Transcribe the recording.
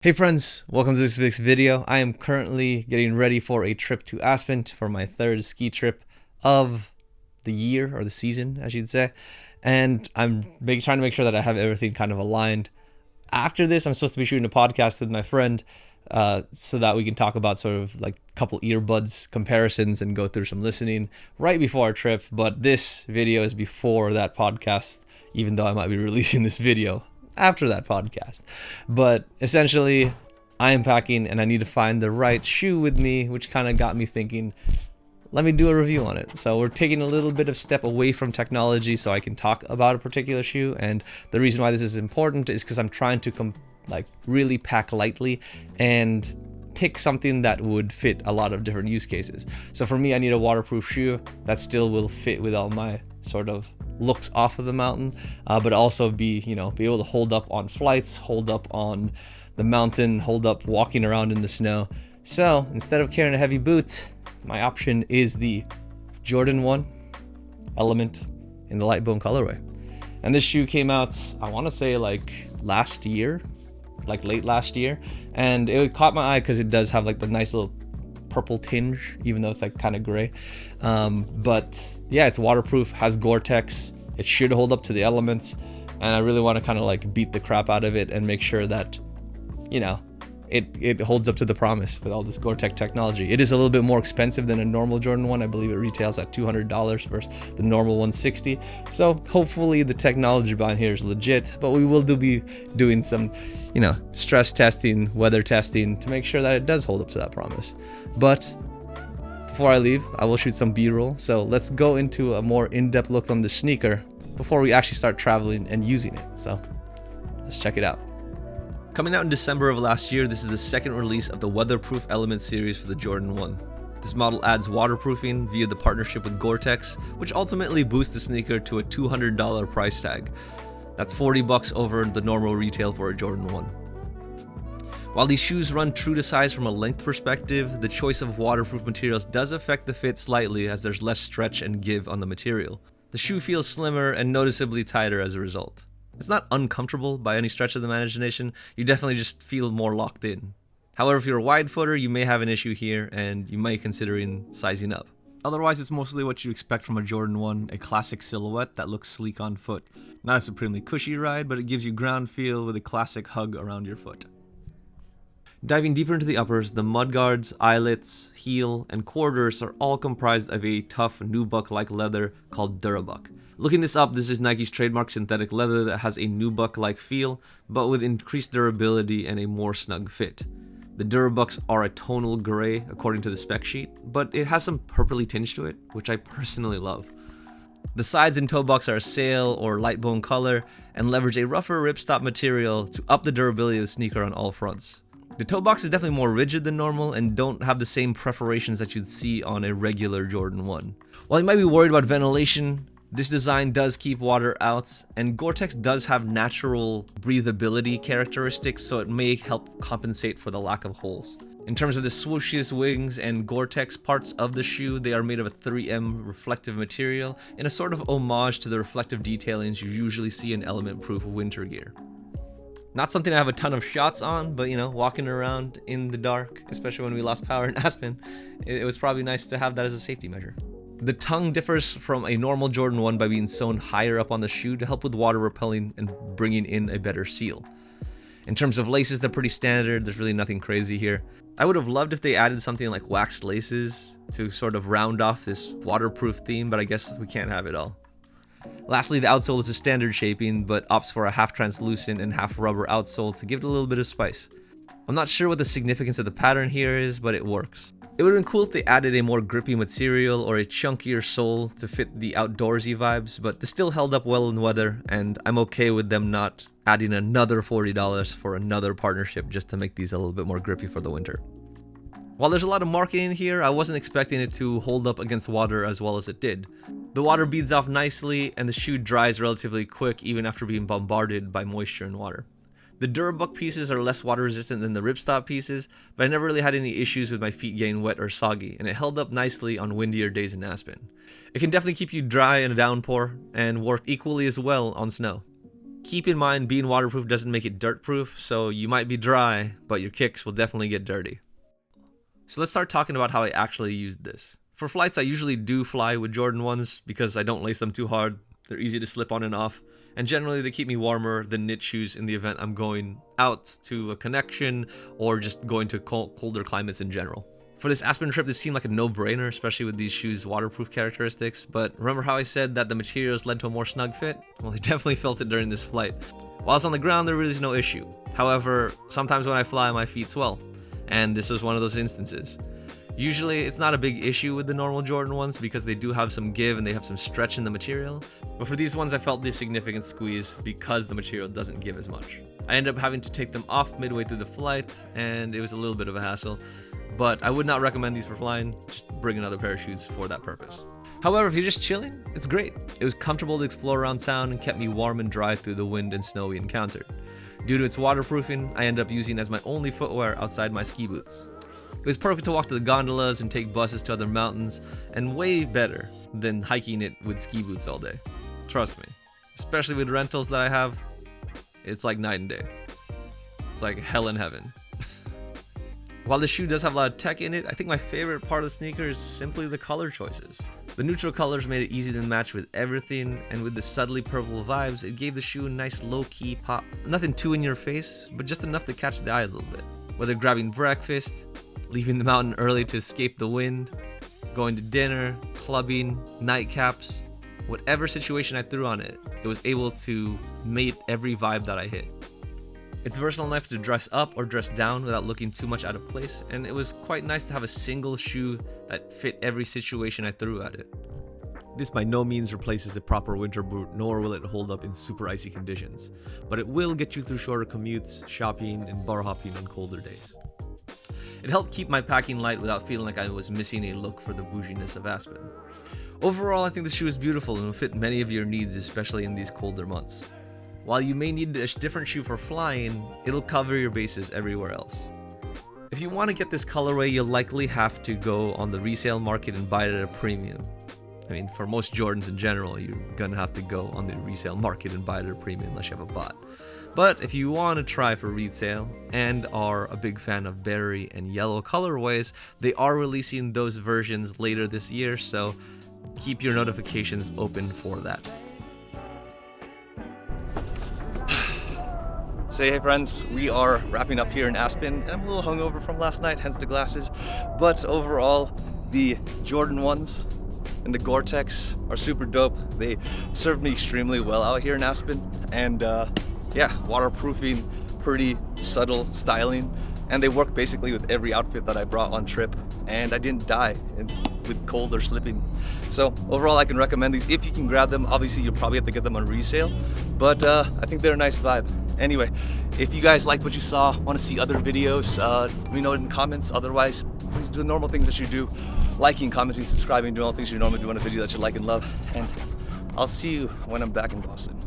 Hey friends, welcome to this week's video. I am currently getting ready for a trip to Aspen for my third ski trip of the year, or the season, I should say. And I'm trying to make sure that I have everything kind of aligned. After this, I'm supposed to be shooting a podcast with my friend so that we can talk about sort of like a couple earbuds comparisons and go through some listening right before our trip. But this video is before that podcast, even though I might be releasing this video after that podcast. But essentially, I am packing and I need to find the right shoe with me, which kind of got me thinking, let me do a review on it. So we're taking a little bit of step away from technology so I can talk about a particular shoe. And the reason why this is important is because I'm trying to really pack lightly and pick something that would fit a lot of different use cases. So for me, I need a waterproof shoe that still will fit with all my sort of looks off of the mountain, but also be able to hold up on flights, hold up on the mountain, hold up walking around in the snow. So instead of carrying a heavy boot, my option is the Jordan 1 Element in the light bone colorway. And this shoe came out, I want to say like last year, like late last year, and it caught my eye because it does have like the nice little purple tinge, even though it's like kind of gray. But yeah, it's waterproof, has Gore-Tex, it should hold up to the elements, and I really want to kind of like beat the crap out of it and make sure that it holds up to the promise with all this Gore-Tex technology. It is a little bit more expensive than a normal Jordan 1. I believe it retails at $200 versus the normal $160. So hopefully the technology behind here is legit, but we will be doing some stress testing, weather testing to make sure that it does hold up to that promise. But before I leave, I will shoot some B-roll. So let's go into a more in-depth look on the sneaker before we actually start traveling and using it. So let's check it out. Coming out in December of last year, this is the second release of the Weatherproof Element series for the Jordan 1. This model adds waterproofing via the partnership with Gore-Tex, which ultimately boosts the sneaker to a $200 price tag. That's $40 over the normal retail for a Jordan 1. While these shoes run true to size from a length perspective, the choice of waterproof materials does affect the fit slightly as there's less stretch and give on the material. The shoe feels slimmer and noticeably tighter as a result. It's not uncomfortable by any stretch of the imagination, you definitely just feel more locked in. However, if you're a wide footer, you may have an issue here and you might considering sizing up. Otherwise, it's mostly what you expect from a Jordan 1, a classic silhouette that looks sleek on foot. Not a supremely cushy ride, but it gives you ground feel with a classic hug around your foot. Diving deeper into the uppers, the mudguards, eyelets, heel, and quarters are all comprised of a tough nubuck-like leather called Durabuck. Looking this up, this is Nike's trademark synthetic leather that has a nubuck-like feel, but with increased durability and a more snug fit. The Durabucks are a tonal gray according to the spec sheet, but it has some purpley tinge to it, which I personally love. The sides and toe box are a sail or light bone color and leverage a rougher ripstop material to up the durability of the sneaker on all fronts. The toe box is definitely more rigid than normal and don't have the same perforations that you'd see on a regular Jordan 1. While you might be worried about ventilation, this design does keep water out, and Gore-Tex does have natural breathability characteristics, so it may help compensate for the lack of holes. In terms of the swooshes, wings, and Gore-Tex parts of the shoe, they are made of a 3M reflective material in a sort of homage to the reflective detailings you usually see in element-proof winter gear. Not something I have a ton of shots on, but walking around in the dark, especially when we lost power in Aspen, it was probably nice to have that as a safety measure. The tongue differs from a normal Jordan 1 by being sewn higher up on the shoe to help with water repelling and bringing in a better seal. In terms of laces, they're pretty standard, there's really nothing crazy here. I would have loved if they added something like waxed laces to sort of round off this waterproof theme, but I guess we can't have it all. Lastly, the outsole is a standard shaping, but opts for a half translucent and half rubber outsole to give it a little bit of spice. I'm not sure what the significance of the pattern here is, but it works. It would have been cool if they added a more grippy material or a chunkier sole to fit the outdoorsy vibes, but this still held up well in weather, and I'm okay with them not adding another $40 for another partnership just to make these a little bit more grippy for the winter. While there's a lot of marketing here, I wasn't expecting it to hold up against water as well as it did. The water beads off nicely, and the shoe dries relatively quick even after being bombarded by moisture and water. The Durabuck pieces are less water resistant than the ripstop pieces, but I never really had any issues with my feet getting wet or soggy, and it held up nicely on windier days in Aspen. It can definitely keep you dry in a downpour, and work equally as well on snow. Keep in mind, being waterproof doesn't make it dirt proof, so you might be dry, but your kicks will definitely get dirty. So let's start talking about how I actually used this. For flights, I usually do fly with Jordan 1s because I don't lace them too hard. They're easy to slip on and off, and generally they keep me warmer than knit shoes in the event I'm going out to a connection or just going to colder climates in general. For this Aspen trip, this seemed like a no-brainer, especially with these shoes' waterproof characteristics, but remember how I said that the materials led to a more snug fit? Well, I definitely felt it during this flight. While I was on the ground, there really is no issue. However, sometimes when I fly, my feet swell, and this was one of those instances. Usually, it's not a big issue with the normal Jordan 1s because they do have some give and they have some stretch in the material, but for these ones, I felt the significant squeeze because the material doesn't give as much. I ended up having to take them off midway through the flight, and it was a little bit of a hassle. But I would not recommend these for flying, just bring another pair of shoes for that purpose. However, if you're just chilling, it's great. It was comfortable to explore around town and kept me warm and dry through the wind and snow we encountered. Due to its waterproofing, I ended up using as my only footwear outside my ski boots. It was perfect to walk to the gondolas and take buses to other mountains, and way better than hiking it with ski boots all day. Trust me. Especially with rentals that I have, it's like night and day. It's like hell and heaven. While the shoe does have a lot of tech in it, I think my favorite part of the sneaker is simply the color choices. The neutral colors made it easy to match with everything, and with the subtly purple vibes, it gave the shoe a nice low-key pop. Nothing too in your face, but just enough to catch the eye a little bit. Whether grabbing breakfast, leaving the mountain early to escape the wind, going to dinner, clubbing, nightcaps, whatever situation I threw on it, it was able to mate every vibe that I hit. It's versatile enough to dress up or dress down without looking too much out of place, and it was quite nice to have a single shoe that fit every situation I threw at it. This by no means replaces a proper winter boot, nor will it hold up in super icy conditions, but it will get you through shorter commutes, shopping, and bar hopping on colder days. It helped keep my packing light without feeling like I was missing a look for the bouginess of Aspen. Overall, I think the shoe is beautiful and will fit many of your needs, especially in these colder months. While you may need a different shoe for flying, it'll cover your bases everywhere else. If you want to get this colorway, you'll likely have to go on the resale market and buy it at a premium. I mean, for most Jordans in general, you're gonna have to go on the resale market and buy it at a premium unless you have a bot. But if you want to try for retail and are a big fan of berry and yellow colorways, they are releasing those versions later this year, so keep your notifications open for that. So hey friends, we are wrapping up here in Aspen, and I'm a little hungover from last night, hence the glasses. But overall, the Jordan 1s and the Gore-Tex are super dope. They served me extremely well out here in Aspen, and yeah, waterproofing, pretty subtle styling, and they work basically with every outfit that I brought on trip, and I didn't die with cold or slipping. So overall, I can recommend these if you can grab them. Obviously, you'll probably have to get them on resale, but I think they're a nice vibe. Anyway, if you guys liked what you saw, want to see other videos, let me know in the comments. Otherwise, please do the normal things that you do, liking, commenting, subscribing, doing all the things you normally do on a video that you like and love, and I'll see you when I'm back in Boston.